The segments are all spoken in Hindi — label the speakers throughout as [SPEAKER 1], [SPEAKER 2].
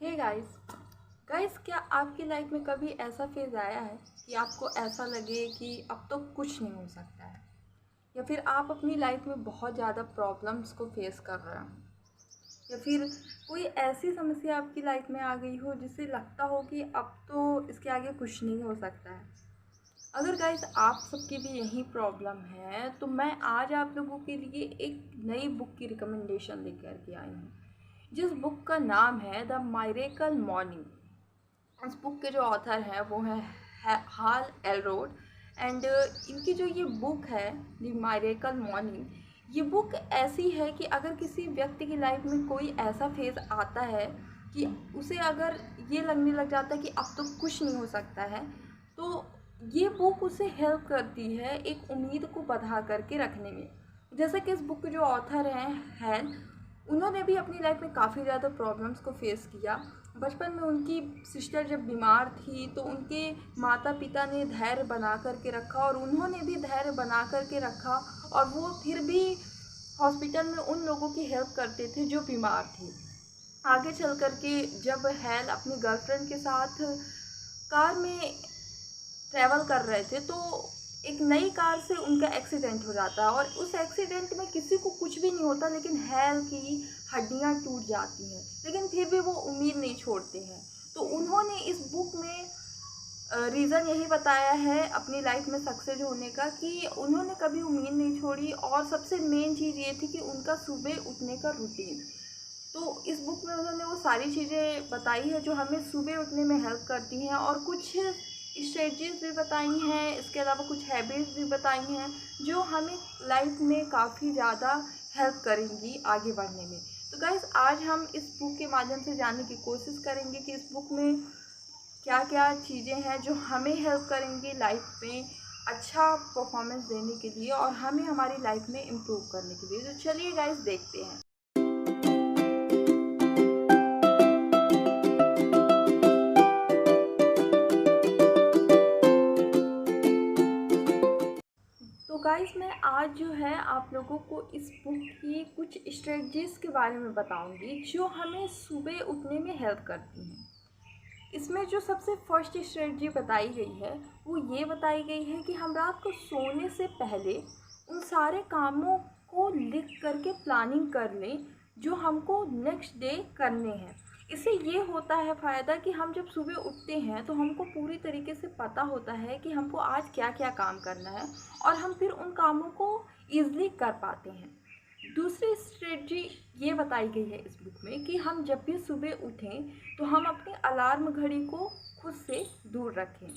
[SPEAKER 1] हे गाइस क्या आपकी लाइफ में कभी ऐसा फेज़ आया है कि आपको ऐसा लगे कि अब तो कुछ नहीं हो सकता है, या फिर आप अपनी लाइफ में बहुत ज़्यादा प्रॉब्लम्स को फेस कर रहे हो, या फिर कोई ऐसी समस्या आपकी लाइफ में आ गई हो जिससे लगता हो कि अब तो इसके आगे कुछ नहीं हो सकता है। अगर गाइस आप सबकी भी यही प्रॉब्लम है तो मैं आज आप लोगों के लिए एक नई बुक की रिकमेंडेशन लेकर के आई हूँ, जिस बुक का नाम है द मायरेकल मॉर्निंग। इस बुक के जो ऑथर हैं वो हैं हाल एलरोड। एंड इनकी जो ये बुक है द मायरेकल मॉर्निंग, ये बुक ऐसी है कि अगर किसी व्यक्ति की लाइफ में कोई ऐसा फेज़ आता है कि उसे अगर ये लगने लग जाता है कि अब तो कुछ नहीं हो सकता है, तो ये बुक उसे हेल्प करती है एक उम्मीद को बढ़ा करके रखने में। जैसे कि इस बुक के जो ऑथर हैं हैल, उन्होंने भी अपनी लाइफ में काफ़ी ज़्यादा प्रॉब्लम्स को फेस किया। बचपन में उनकी सिस्टर जब बीमार थी तो उनके माता पिता ने धैर्य बना कर के रखा और उन्होंने भी धैर्य बना कर के रखा, और वो फिर भी हॉस्पिटल में उन लोगों की हेल्प करते थे जो बीमार थे। आगे चल कर के जब हैल अपनी गर्लफ्रेंड के साथ कार में ट्रैवल कर रहे थे तो एक नई कार से उनका एक्सीडेंट हो जाता है, और उस एक्सीडेंट में किसी को कुछ भी नहीं होता, लेकिन हैल की हड्डियां टूट जाती हैं, लेकिन फिर भी वो उम्मीद नहीं छोड़ते हैं। तो उन्होंने इस बुक में रीज़न यही बताया है अपनी लाइफ में सक्सेस होने का कि उन्होंने कभी उम्मीद नहीं छोड़ी, और सबसे मेन चीज़ ये थी कि उनका सुबह उठने का रूटीन। तो इस बुक में उन्होंने वो सारी चीज़ें बताई है जो हमें सुबह उठने में हेल्प करती हैं, और कुछ स्ट्रेटजीज भी बताई हैं, इसके अलावा कुछ हैबिट्स भी बताई हैं जो हमें लाइफ में काफ़ी ज़्यादा हेल्प करेंगी आगे बढ़ने में। तो गाइस आज हम इस बुक के माध्यम से जानने की कोशिश करेंगे कि इस बुक में क्या क्या चीज़ें हैं जो हमें हेल्प करेंगी लाइफ में अच्छा परफॉर्मेंस देने के लिए और हमें हमारी लाइफ में इम्प्रूव करने के लिए। तो चलिए गाइस देखते हैं। तो गाइस मैं आज जो है आप लोगों को इस बुक की कुछ स्ट्रेटजीज़ के बारे में बताऊंगी जो हमें सुबह उठने में हेल्प करती हैं। इसमें जो सबसे फर्स्ट स्ट्रेटजी बताई गई है वो ये बताई गई है कि हम रात को सोने से पहले उन सारे कामों को लिख करके प्लानिंग कर लें जो हमको नेक्स्ट डे करने हैं। इससे ये होता है फ़ायदा कि हम जब सुबह उठते हैं तो हमको पूरी तरीके से पता होता है कि हमको आज क्या क्या काम करना है, और हम फिर उन कामों को ईज़िली कर पाते हैं। दूसरी स्ट्रेटजी ये बताई गई है इस बुक में कि हम जब भी सुबह उठें तो हम अपनी अलार्म घड़ी को खुद से दूर रखें,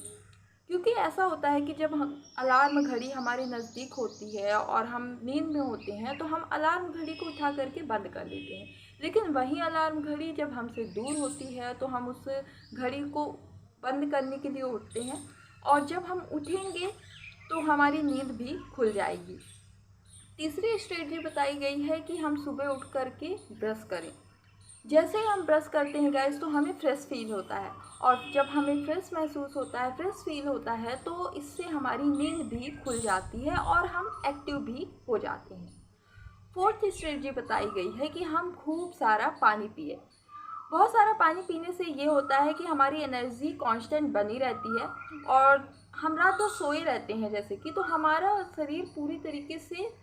[SPEAKER 1] क्योंकि ऐसा होता है कि जब हम अलार्म घड़ी हमारे नज़दीक होती है और हम नींद में होते हैं तो हम अलार्म घड़ी को उठा करके बंद कर देते हैं, लेकिन वही अलार्म घड़ी जब हमसे दूर होती है तो हम उस घड़ी को बंद करने के लिए उठते हैं, और जब हम उठेंगे तो हमारी नींद भी खुल जाएगी। तीसरी स्ट्रेटजी बताई गई है कि हम सुबह उठ करके ब्रश करें। जैसे ही हम ब्रश करते हैं गाइस तो हमें फ्रेश फील होता है, और जब हमें फ्रेश महसूस होता है, फ्रेश फील होता है, तो इससे हमारी नींद भी खुल जाती है और हम एक्टिव भी हो जाते हैं। फोर्थ स्ट्रेटजी बताई गई है कि हम खूब सारा पानी पिए। बहुत सारा पानी पीने से ये होता है कि हमारी एनर्जी कांस्टेंट बनी रहती है, और हम रात भर सोए रहते हैं जैसे कि, तो हमारा शरीर पूरी तरीके से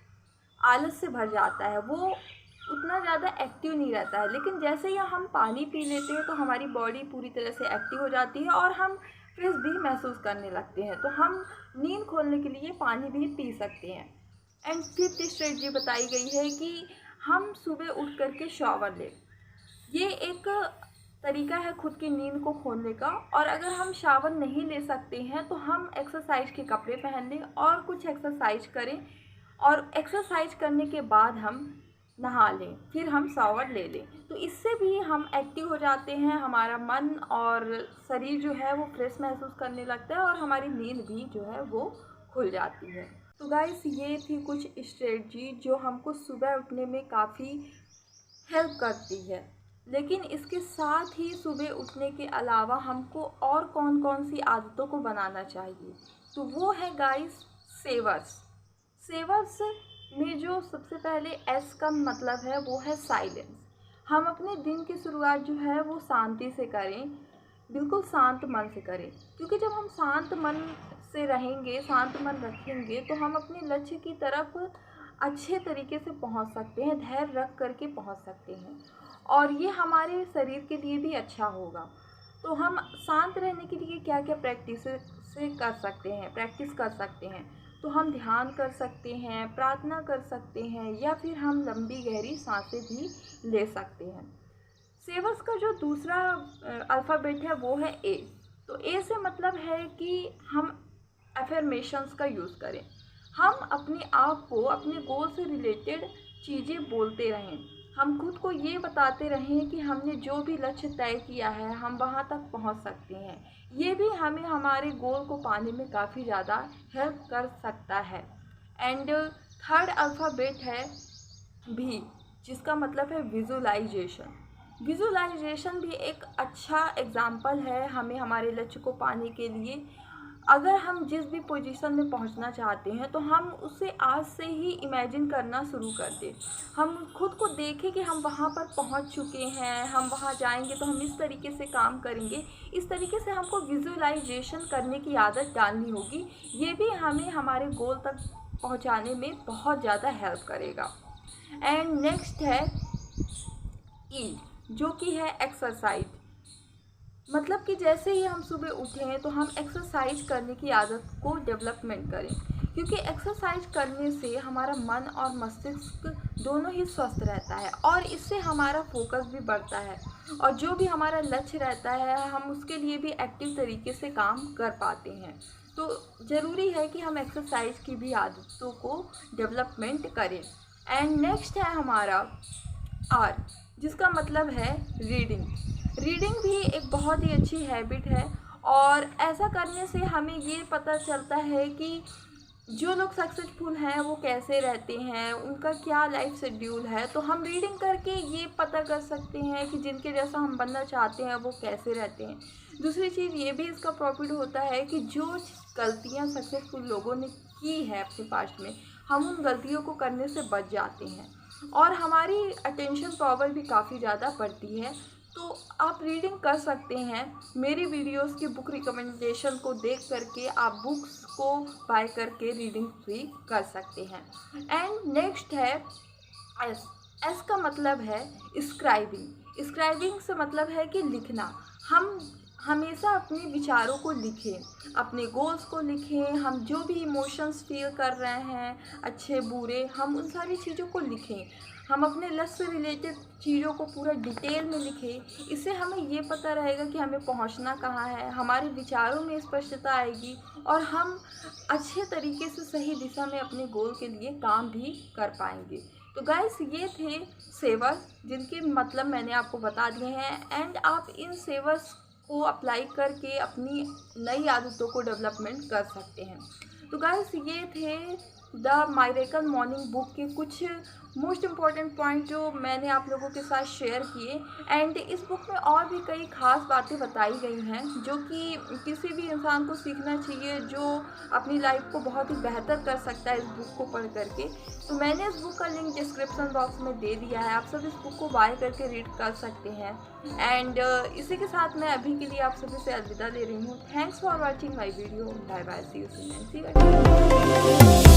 [SPEAKER 1] आलस से भर जाता है, वो उतना ज़्यादा एक्टिव नहीं रहता है। लेकिन जैसे ही हम पानी पी लेते हैं तो हमारी बॉडी पूरी तरह से एक्टिव हो जाती है और हम फ्रेश भी महसूस करने लगते हैं, तो हम नींद खोलने के लिए पानी भी पी सकते हैं। एंड फिफ्थ स्ट्रेटजी बताई गई है कि हम सुबह उठ करके शॉवर लें। ये एक तरीका है खुद की नींद को खोलने का, और अगर हम शावर नहीं ले सकते हैं तो हम एक्सरसाइज के कपड़े पहन लें और कुछ एक्सरसाइज करें, और एक्सरसाइज करने के बाद हम नहा लें, फिर हम शावर ले लें। तो इससे भी हम एक्टिव हो जाते हैं, हमारा मन और शरीर जो है वो फ्रेश महसूस करने लगता है, और हमारी नींद भी जो है वो खुल जाती है। तो गाइस ये थी कुछ स्ट्रेटजी जो हमको सुबह उठने में काफ़ी हेल्प करती है। लेकिन इसके साथ ही सुबह उठने के अलावा हमको और कौन कौन सी आदतों को बनाना चाहिए, तो वो है गाइस सेवर्स। सेवर्स में जो सबसे पहले एस का मतलब है वो है साइलेंस। हम अपने दिन की शुरुआत जो है वो शांति से करें, बिल्कुल शांत मन से करें, क्योंकि जब हम शांत मन से रहेंगे, शांत मन रखेंगे, तो हम अपने लक्ष्य की तरफ अच्छे तरीके से पहुंच सकते हैं, धैर्य रख करके पहुंच सकते हैं और ये हमारे शरीर के लिए भी अच्छा होगा। तो हम शांत रहने के लिए क्या क्या प्रैक्टिस कर सकते हैं। तो हम ध्यान कर सकते हैं, प्रार्थना कर सकते हैं, या फिर हम लंबी गहरी सांसें भी ले सकते हैं। सेवर्स का जो दूसरा अल्फ़ाबेट है वो है ए। तो ए से मतलब है कि हम अफर्मेशंस का यूज़ करें। हम अपने आप को अपने गोल से रिलेटेड चीज़ें बोलते रहें। हम खुद को ये बताते रहें कि हमने जो भी लक्ष्य तय किया है हम वहाँ तक पहुँच सकते हैं। ये भी हमें हमारे गोल को पाने में काफ़ी ज़्यादा हेल्प कर सकता है। एंड थर्ड अल्फ़ाबेट है भी, जिसका मतलब है विजुअलाइजेशन। विजुअलाइजेशन भी एक अच्छा एग्जाम्पल है हमें हमारे लक्ष्य को पाने के लिए। अगर हम जिस भी पोजीशन में पहुंचना चाहते हैं तो हम उसे आज से ही इमेजिन करना शुरू कर दें। हम खुद को देखें कि हम वहां पर पहुंच चुके हैं, हम वहां जाएंगे तो हम इस तरीके से काम करेंगे। इस तरीके से हमको विजुअलाइजेशन करने की आदत डालनी होगी। ये भी हमें हमारे गोल तक पहुंचाने में बहुत ज़्यादा हेल्प करेगा। एंड नेक्स्ट है ई, जो कि है एक्सरसाइज। मतलब कि जैसे ही हम सुबह उठें तो हम एक्सरसाइज करने की आदत को डेवलपमेंट करें, क्योंकि एक्सरसाइज करने से हमारा मन और मस्तिष्क दोनों ही स्वस्थ रहता है और इससे हमारा फोकस भी बढ़ता है और जो भी हमारा लक्ष्य रहता है हम उसके लिए भी एक्टिव तरीके से काम कर पाते हैं। तो ज़रूरी है कि हम एक्सरसाइज की भी आदतों को डेवलपमेंट करें। एंड नेक्स्ट है हमारा आर, जिसका मतलब है रीडिंग। रीडिंग भी एक बहुत ही अच्छी हैबिट है और ऐसा करने से हमें ये पता चलता है कि जो लोग सक्सेसफुल हैं वो कैसे रहते हैं, उनका क्या लाइफ शेड्यूल है। तो हम रीडिंग करके ये पता कर सकते हैं कि जिनके जैसा हम बनना चाहते हैं वो कैसे रहते हैं। दूसरी चीज़ ये भी इसका प्रॉफिट होता है कि जो गलतियाँ सक्सेसफुल लोगों ने की है अपने पास्ट में, हम उन गलतियों को करने से बच जाते हैं और हमारी अटेंशन पावर भी काफ़ी ज़्यादा बढ़ती है। तो आप रीडिंग कर सकते हैं। मेरी वीडियोस की बुक रिकमेंडेशन को देख करके आप बुक्स को बाय करके रीडिंग भी कर सकते हैं। एंड नेक्स्ट है एस। एस का मतलब है स्क्राइबिंग। स्क्राइबिंग से मतलब है कि लिखना। हम हमेशा अपने विचारों को लिखें, अपने गोल्स को लिखें, हम जो भी इमोशंस फील कर रहे हैं, अच्छे बुरे, हम उन सारी चीज़ों को लिखें। हम अपने लक्ष्य से रिलेटेड चीज़ों को पूरा डिटेल में लिखें। इससे हमें ये पता रहेगा कि हमें पहुंचना कहाँ है, हमारे विचारों में स्पष्टता आएगी और हम अच्छे तरीके से सही दिशा में अपने गोल के लिए काम भी कर पाएंगे। तो गाइस, ये थे सेवर जिनके मतलब मैंने आपको बता दिए हैं। एंड आप इन सेवर्स को अप्लाई करके अपनी नई आदतों को डेवलपमेंट कर सकते हैं। तो गाइस, ये थे द मायरेकल मॉर्निंग बुक के कुछ मोस्ट इम्पॉर्टेंट पॉइंट जो मैंने आप लोगों के साथ शेयर किए। एंड इस बुक में और भी कई खास बातें बताई गई हैं जो कि किसी भी इंसान को सीखना चाहिए, जो अपनी लाइफ को बहुत ही बेहतर कर सकता है इस बुक को पढ़ करके। तो मैंने इस बुक का लिंक डिस्क्रिप्शन बॉक्स में दे दिया है, आप सब इस बुक को बाय करके रीड कर सकते हैं। एंड इसी के साथ मैं अभी के लिए आप सभी से अलविदा ले रही हूँ। Thanks for watching my video. Bye bye, see you soon and see you again.